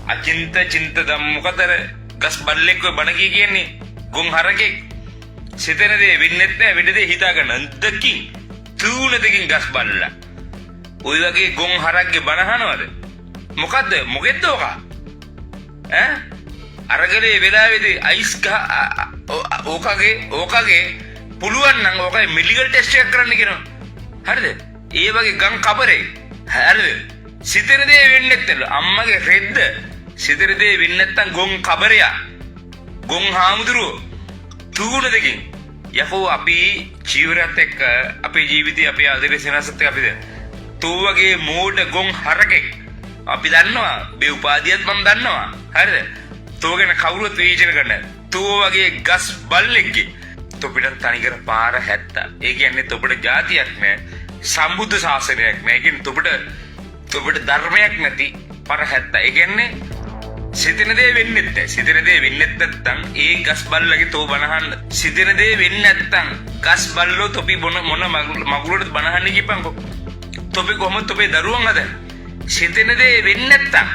අචින්ත චින්ත ධම්ම මොකද ගස් බල්ලෙක් ඔය බණ කියන්නේ ගොන් හරකෙක් සිතන දේ වෙන්නේ නැහැ වෙඩ දේ හිතා ගන්න දෙකින් තුනදකින් ගස් බල්ලා ඔය වගේ ගොන් හරක්ගේ බණ අහනවද මොකද්ද මොකෙද්ද ඔක ඈ අරගලේ වෙලාවේදී අයිස් ඕකගේ පුළුවන් නම් ඕකයි මෙඩිකල් ටෙස්ට් එකක් කරන්න කියනවා හරිද ඒ වගේ ගම් කබරේ හරිද සිතන දේ වෙන්නේ නැත්නම් අම්මගේ රෙද්ද සිතන දේ වෙන්නේ නැත්නම් ගොන් කබරයා ගොන් හාමුදුරුවෝ තුගුණ දෙකින් යකෝ අපි ජීවිතයත් එක්ක අපේ ජීවිතය අපේ ආදරේ සෙනසත් එක්ක අපිද තෝ වගේ මෝඩ ගොන් හරකෙක් අපි දන්නවා මේ උපාධියත් මම දන්නවා හරිද තෝ ගැන කවුරුත් විචාර කරන්නේ තෝ වගේ ගස් බල්ලෙක්ගේ තොපිට තනිකර පාර හැත්තා ඒ කියන්නේ තොපට જાතියක් නෑ සම්බුද්ධ ශාසනයක් නෑ කියන්නේ තොපට ධර්මයක් නැති පාර හැත්තා ඒ කියන්නේ සිතන දේ වෙන්නේ නැහැ සිතන දේ වෙන්නේ නැත්තම් ඒ ගස් බල්ලගේ තෝ බනහන්න සිතන දේ වෙන්නේ නැත්තම් ගස් බල්ලෝ තොපි මොන මගුලට බනහන්න කියපන්කො තොපි කොහොමද තොපේ දරුවන් හදන්නේ සිතන දේ වෙන්නේ නැත්තම්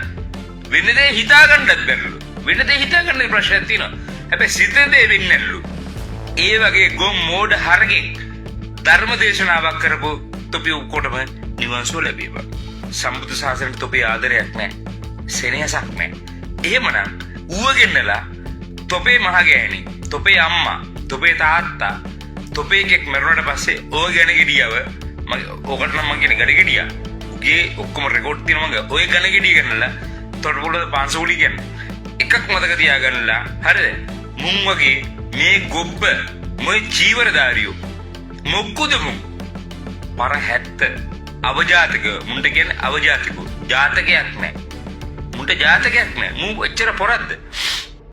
වෙන දේ හිතා ගන්නත් බැරිලු වෙන දේ හිතා ගන්න ප්‍රශ්නයක් තියෙනවා හැබැයි සිතන දේ වෙන්නේ නැල්ලු ඒ වගේ ගොම් මෝඩ හරකෙක් ධර්ම දේශනාවක් කරපු තොපි ඔක්කොටම නිවන් සුව ලැබේවා සම්බුද්ධ ශාසනයට තොපේ ආදරයක් නැහැ සෙනෙහසක් නැහැ එහෙමනම් ඌවගෙන්නලා තොපේ මහගෑණි තොපේ අම්මා තොපේ තාත්තා තොපේ එකෙක් මරුණාට පස්සේ ඔය ගැන ගෙඩියව ඔකට නම් මං කියන්නේ ගඩ ගෙඩියා උගේ ඔක්කොම රෙකෝඩ් තියෙනවා මගේ ඔය ගැන ගෙඩිය ගන්නලා තොටපොළ පාංශෝලි කියන්නේ එකක් මතක තියාගන්නලා හරිද මුන් වගේ මේ ගොබ්බ මොයි චීවරදාරියෝ මොක්කුද මුන් පර 70 අවජාතක මුන්ට කියන්නේ අවජාතිකෝ ජාතකයක් නැහැ මුන්ට ජාතකයක් නැහැ මූ එච්චර පොරද්ද